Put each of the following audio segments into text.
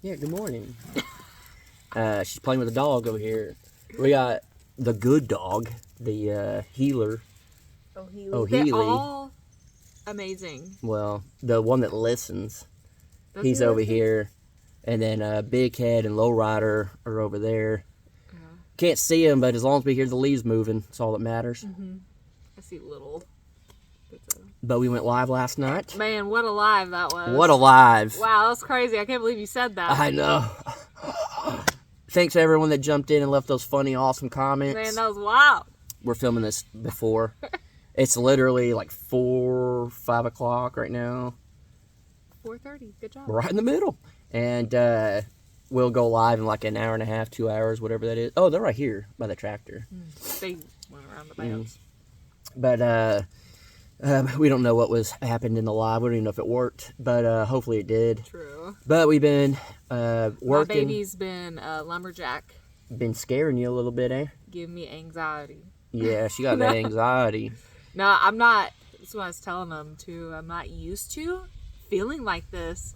Yeah, good morning. She's playing with a dog over here. We got the good dog, the healer. They're all amazing. Well, the one that listens. Does He's he over listen? here. And then Big Head and Lowrider are over there. Can't see him, but as long as we hear the leaves moving, that's all that matters. Mm-hmm. I see little. But we went live last night. Man, what a live that was. What a live. Wow, that was crazy. I can't believe you said that. I know. Thanks to everyone that jumped in and left those funny, awesome comments. Man, that was wild. We're filming this before. It's literally like 4, 5 o'clock right now. 4:30. Good job. Right in the middle. And we'll go live in like an hour and a half, 2 hours, whatever that is. Oh, they're right here by the tractor. They went around the bounds. But we don't know what was happened in the live. We don't even know if it worked. But hopefully it did. True. But we've been working. My baby's been a lumberjack. Been scaring you a little bit, eh? Give me anxiety. Yeah, she got that anxiety. No, I'm not. That's what I was telling them, too. I'm not used to feeling like this.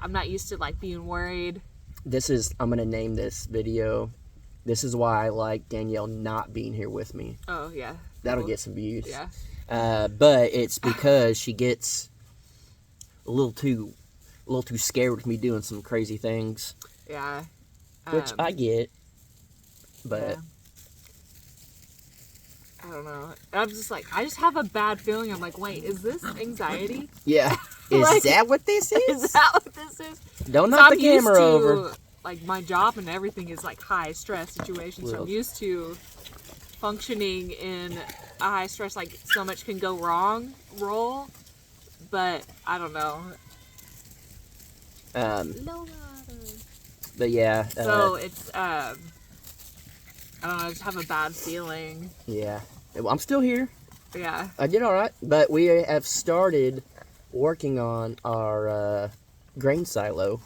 I'm not used to, like, being worried. I'm going to name this video. This is why I like Danielle not being here with me. Oh, yeah. That'll get some views. Yeah. But it's because she gets a little too scared with me doing some crazy things. Yeah. Which I get. But yeah. I don't know. I'm just like, I just have a bad feeling. I'm like, wait, is this anxiety? yeah. Is Like, that what this is? Is that what this is? Don't knock the camera over. Like, my job and everything is like high stress situations. So I'm used to functioning in a high stress, like so much can go wrong role. But I don't know. But yeah. So it's I don't know. I just have a bad feeling. Yeah. Well, I'm still here. Yeah. I did all right, but we have started working on our grain silo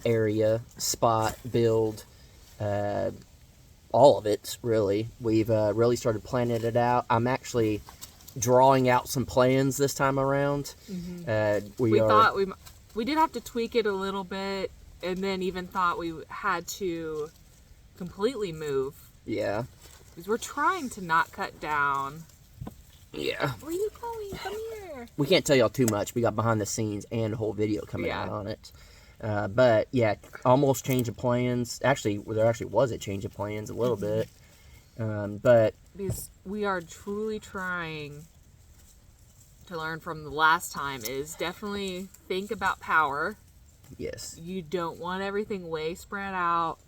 area, spot, build, all of it, really. We've really started planning it out. I'm actually drawing out some plans this time around. Mm-hmm. We thought we did have to tweak it a little bit, and then even thought we had to completely move. Yeah. Because we're trying to not cut down. Yeah. Where are you going? Come here. We can't tell y'all too much. We got behind the scenes and a whole video coming out on it. But yeah, almost change of plans. Actually, there actually was a change of plans a little bit. But because we are truly trying to learn from the last time is definitely think about power. Yes. You don't want everything way spread out.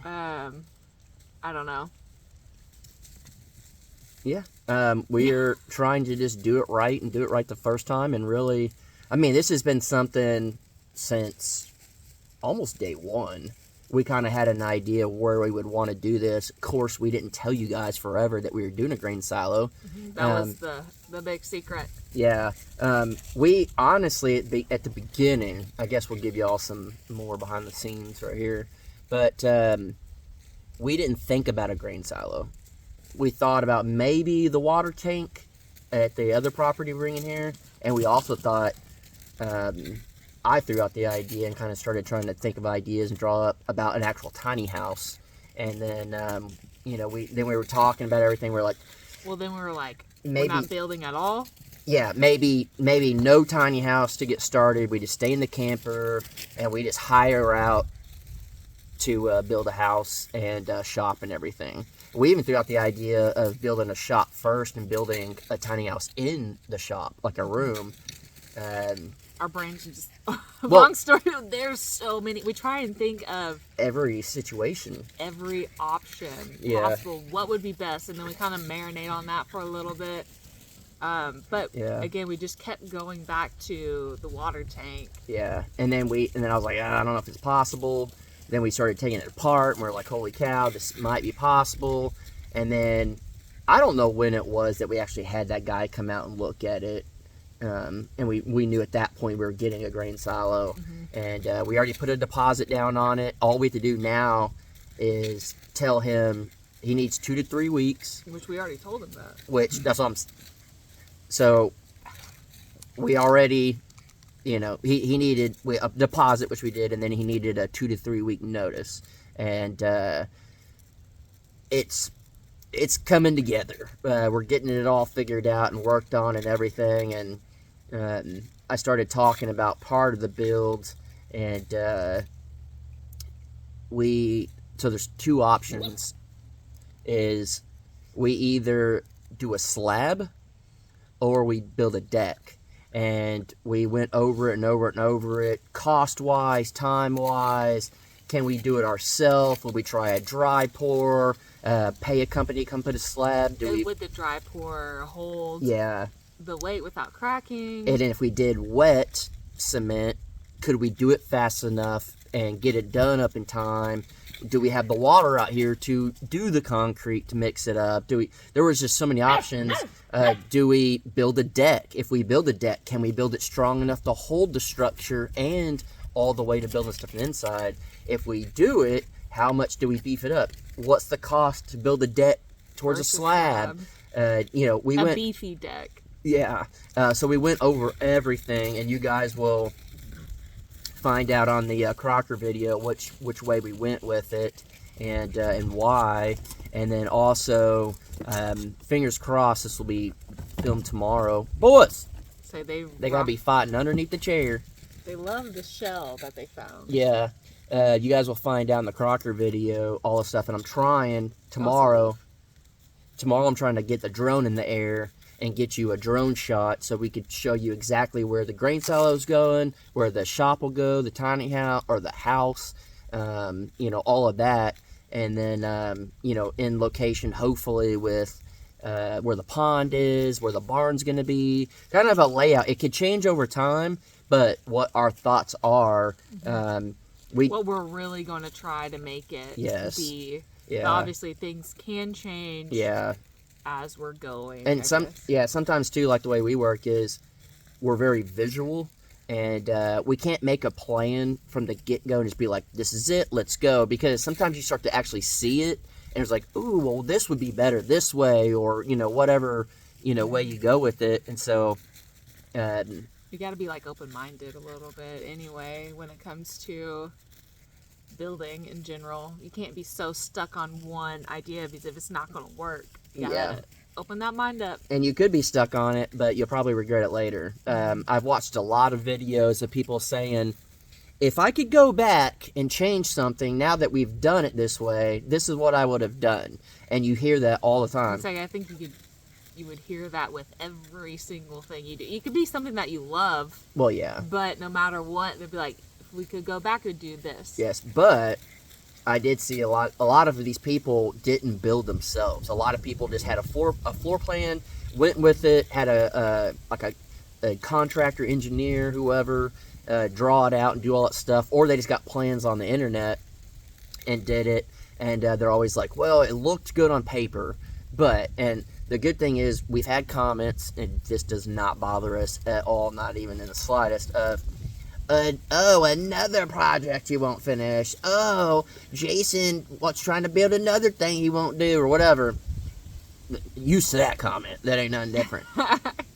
I don't know. Yeah. We are trying to just do it right and do it right the first time. And really, I mean, this has been something since almost day one. We kind of had an idea where we would want to do this. Of course, we didn't tell you guys forever that we were doing a grain silo. That was the big secret. Yeah. We honestly, at the beginning, I guess we'll give you all some more behind the scenes right here. But we didn't think about a grain silo. We thought about maybe the water tank at the other property we're in here. And we also thought, I threw out the idea and kind of started trying to think of ideas and draw up about an actual tiny house. And then, we were talking about everything. We're like, well, then we were like, maybe, we're not building at all. Yeah, maybe no tiny house to get started. We just stay in the camper and we just hire out to build a house and shop and everything. We even threw out the idea of building a shop first and building a tiny house in the shop, like a room. Our brains just... long story, there's so many. We try and think of... every situation. Every option possible. What would be best? And then we kind of marinate on that for a little bit. Again, we just kept going back to the water tank. Yeah. And then I was like, I don't know if it's possible. Then we started taking it apart, and we're like, holy cow, this might be possible. And then, I don't know when it was that we actually had that guy come out and look at it. And we knew at that point we were getting a grain silo. And we already put a deposit down on it. All we have to do now is tell him he needs 2 to 3 weeks. Which we already told him that. Which, that's what I'm... So, we already he needed a deposit, which we did, and then he needed a 2 to 3 week notice. And it's coming together. We're getting it all figured out and worked on and everything. And I started talking about part of the build, and so there's two options. Is we either do a slab or we build a deck. And we went over it and over it and over it, cost-wise, time-wise. Can we do it ourselves? Will we try a dry pour? Pay a company to come put a slab? Would the dry pour hold the weight without cracking? And then if we did wet cement, could we do it fast enough and get it done up in time? Do we have the water out here to do the concrete to mix it up? There was just so many options. Do we build a deck? If we build a deck, can we build it strong enough to hold the structure and all the way to building stuff from the inside? If we do it, how much do we beef it up? What's the cost to build a deck towards a slab? We went beefy deck. Yeah. So we went over everything, and you guys will find out on the Crocker video which way we went with it and why. And then also, fingers crossed, this will be filmed tomorrow. Boys! So they gotta be fighting underneath the chair. They love the shell that they found. Yeah. You guys will find out in the Crocker video all the stuff. And I'm trying tomorrow I'm trying to get the drone in the air and get you a drone shot so we could show you exactly where the grain silo's going, where the shop will go, the tiny house, or the house, all of that. And then, in location, hopefully with where the pond is, where the barn's going to be, kind of a layout. It could change over time, but what our thoughts are, what we're really going to try to make it be. Yeah. Obviously, things can change. Yeah. As we're going. And sometimes too, like the way we work is we're very visual, and we can't make a plan from the get-go and just be like, this is it, let's go, because sometimes you start to actually see it and it's like, ooh, well, this would be better this way, or whatever way you go with it. And so you got to be like open-minded a little bit anyway when it comes to building in general. You can't be so stuck on one idea, because if it's not going to work, you gotta open that mind up. And you could be stuck on it, but you'll probably regret it later. I've watched a lot of videos of people saying, if I could go back and change something now that we've done it this way, this is what I would have done. And you hear that all the time. It's like, I think you would hear that with every single thing you do. It could be something that you love. Well, yeah. But no matter what, they'd be like, if we could go back, we'd do this. Yes, but I did see a lot of these people didn't build themselves. A lot of people just had a floor plan, went with it, had a contractor, engineer, whoever, draw it out and do all that stuff, or they just got plans on the internet and did it. And they're always like, well, it looked good on paper, and the good thing is we've had comments, and this does not bother us at all, not even in the slightest, of another project you won't finish. Oh, Jason trying to build another thing he won't do, or whatever. Used to that comment. That ain't nothing different.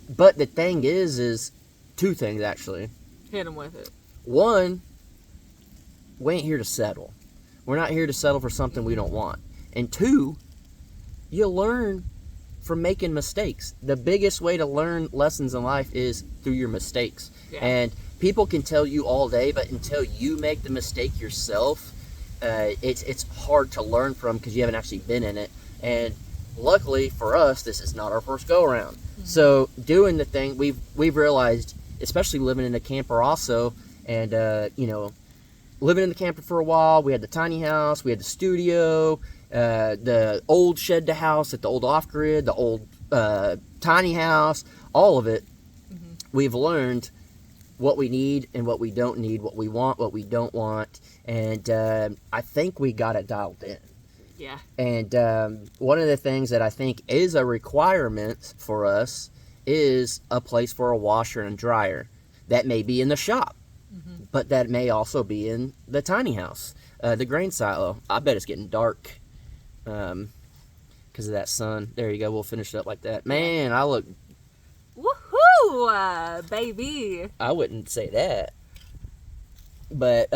But the thing is two things, actually. Hit him with it. One, we ain't here to settle. We're not here to settle for something we don't want. And two, you learn from making mistakes. The biggest way to learn lessons in life is through your mistakes. Yeah. And people can tell you all day, but until you make the mistake yourself, it's hard to learn from, because you haven't actually been in it. And luckily for us, this is not our first go around. Mm-hmm. So doing the thing, we've realized, especially living in a camper also, and living in the camper for a while, we had the tiny house, we had the studio, the old shed to house at the old off-grid, the old tiny house, all of it. Mm-hmm. We've learned what we need and what we don't need, what we want, what we don't want, and I think we got it dialed in. Yeah. And one of the things that I think is a requirement for us is a place for a washer and dryer. That may be in the shop, mm-hmm. but that may also be in the tiny house, the grain silo. I bet it's getting dark because of that sun. There you go. We'll finish it up like that. Man, I look... Woohoo! Ooh, baby. I wouldn't say that. But,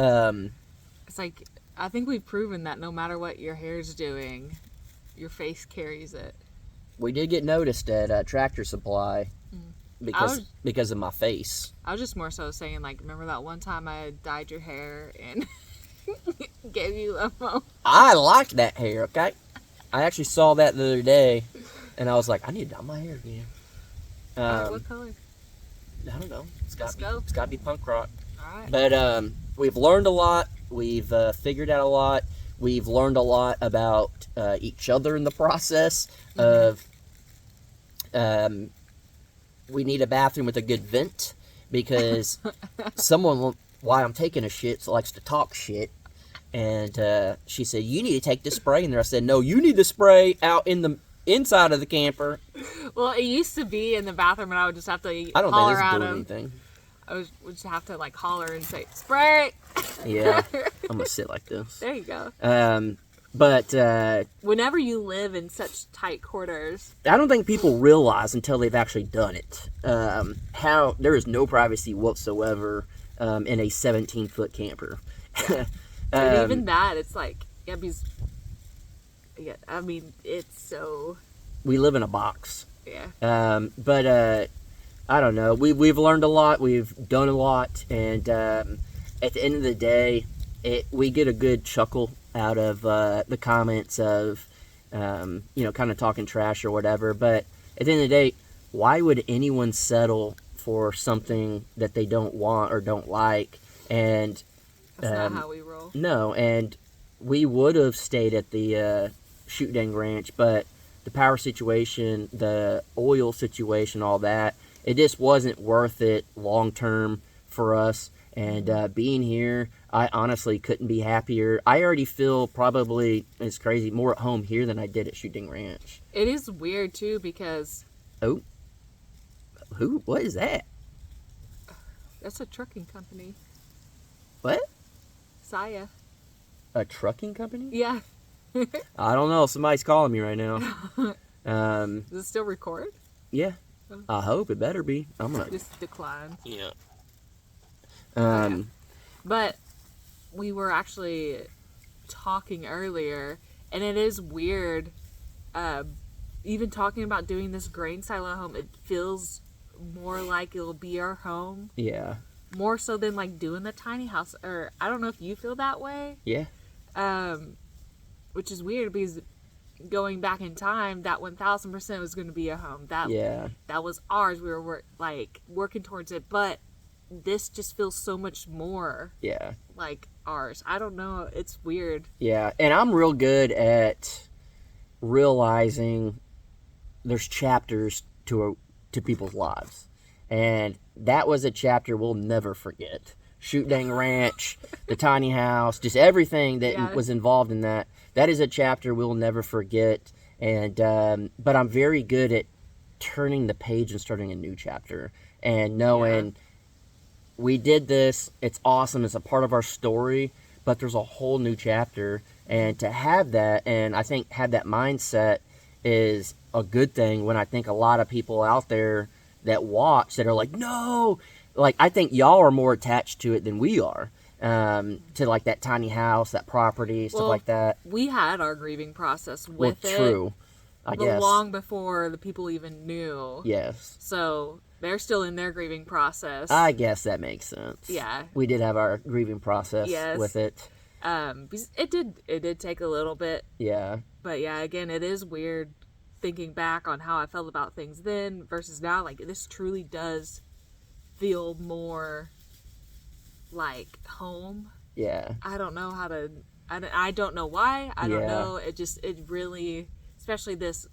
It's like, I think we've proven that no matter what your hair's doing, your face carries it. we did get noticed at Tractor Supply because was- because of my face. I was just more so saying, like, remember that one time I dyed your hair and gave you limo? I like that hair, okay? I actually saw that the other day, and I was like, I need to dye my hair again. Alright, what color? I don't know. Let's go. It's got to be punk rock. Alright. But we've learned a lot. We've figured out a lot. We've learned a lot about each other in the process of. We need a bathroom with a good vent because someone, while I'm taking a shit, likes to talk shit. And she said, "You need to take the spray in there." I said, "No, you need the spray out in the inside of the camper." Well, it used to be in the bathroom, and I would just have to I don't think holler this is at doing him. anything. Would just have to like holler and say spray. Yeah, I'm gonna sit like this. There you go. But Whenever you live in such tight quarters, I don't think people realize until they've actually done it how there is no privacy whatsoever in a 17-foot camper. and even that, it's like, yeah, because, yeah, I mean, it's so, We live in a box. yeah. But I don't know. We've learned a lot. We've done a lot, and at the end of the day, we get a good chuckle out of the comments of kind of talking trash or whatever. But at the end of the day, why would anyone settle for something that they don't want or don't like? And That's not how we roll. no, and we would have stayed at the Shoot Dang Ranch, but the power situation, the oil situation, all that, it just wasn't worth it long term for us. And being here, I honestly couldn't be happier. I already feel probably, it's crazy, more at home here than I did at Shoot Dang Ranch. It is weird too because Oh, what is that? that's a trucking company. What? Saya. A trucking company? Yeah. I don't know. Somebody's calling me right now. Does it still record? Yeah. I hope it better be. I'm gonna. Just decline. Yeah. But we were actually talking earlier, and it is weird. Even talking about doing this grain silo home, it feels more like it'll be our home. Yeah. More so than like doing the tiny house. Or I don't know if you feel that way. Yeah. Which is weird because going back in time, that 1000% was going to be a home. That was ours. We were working towards it, but this just feels so much more Yeah. like ours. I don't know. It's weird. Yeah. And I'm real good at realizing there's chapters to people's lives. And that was a chapter we'll never forget. Shoot Dang Ranch, the tiny house, just everything that was involved in that. That is a chapter we'll never forget. And but I'm very good at turning the page and starting a new chapter and knowing we did this. It's awesome. It's a part of our story, but there's a whole new chapter. And to have that, and I think have that mindset is a good thing. When I think a lot of people out there that watch that are like, no, like I think y'all are more attached to it than we are. To like that tiny house, that property, stuff like that. We had our grieving process with it. True. I guess. Long before the people even knew. Yes. So they're still in their grieving process. I guess that makes sense. Yeah. We did have our grieving process with it. Because it did take a little bit. Yeah. But yeah, again, it is weird thinking back on how I felt about things then versus now. Like, this truly does feel more like home. Yeah. I don't know how to, I don't know why. I don't know. It really, especially this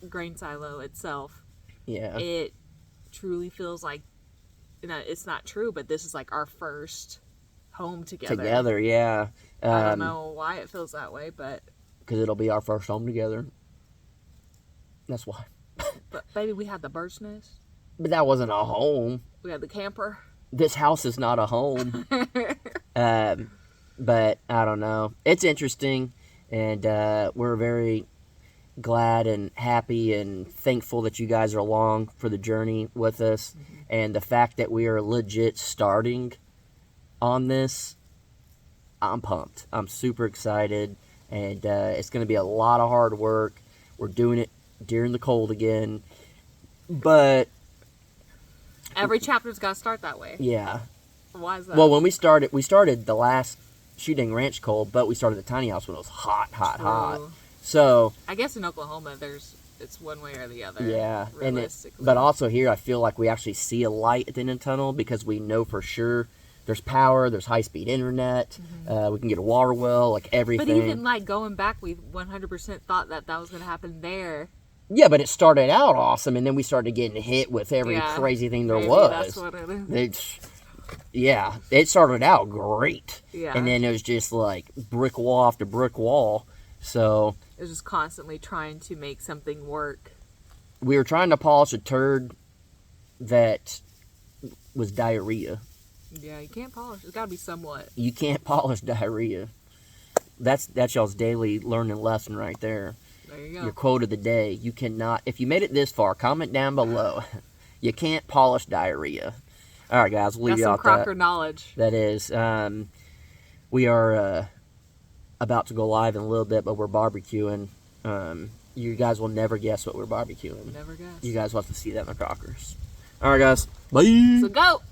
grain silo itself. Yeah. It truly feels like, it's not true, but this is like our first home together. Yeah. I don't know why it feels that way, but because it'll be our first home together. That's why. But baby, we had the bird's nest. But that wasn't a home. We had the camper. This house is not a home. But I don't know. It's interesting, and we're very, glad and happy and thankful that you guys are along for the journey with us. And the fact that we are legit starting on this, I'm pumped. I'm super excited. And it's going to be a lot of hard work. We're doing it during the cold again. But every chapter's got to start that way. yeah. Why is that? Well, when we started the last Shooting Ranch cold, but we started the tiny house when it was hot. True. So I guess in Oklahoma, it's one way or the other. yeah, realistically. but also here, I feel like we actually see a light at the end of the tunnel because we know for sure there's power, there's high speed internet, we can get a water well, like everything. But even like going back, we 100% thought that was going to happen there. Yeah, but it started out awesome, and then we started getting hit with every crazy thing there was. That's what it is. Yeah, it started out great. Yeah. And then it was just like brick wall after brick wall. So it was just constantly trying to make something work. We were trying to polish a turd that was diarrhea. Yeah, you can't polish. It's got to be somewhat. You can't polish diarrhea. That's y'all's daily learning lesson right there. There you go. Your quote of the day. You cannot, if you made it this far, comment down below. You can't polish diarrhea. All right, guys, we'll leave you out some Crocker knowledge. That is. We are about to go live in a little bit, but we're barbecuing. You guys will never guess what we're barbecuing. Never guess. You guys will have to see that in the Crockers. All right, guys. Bye. So go.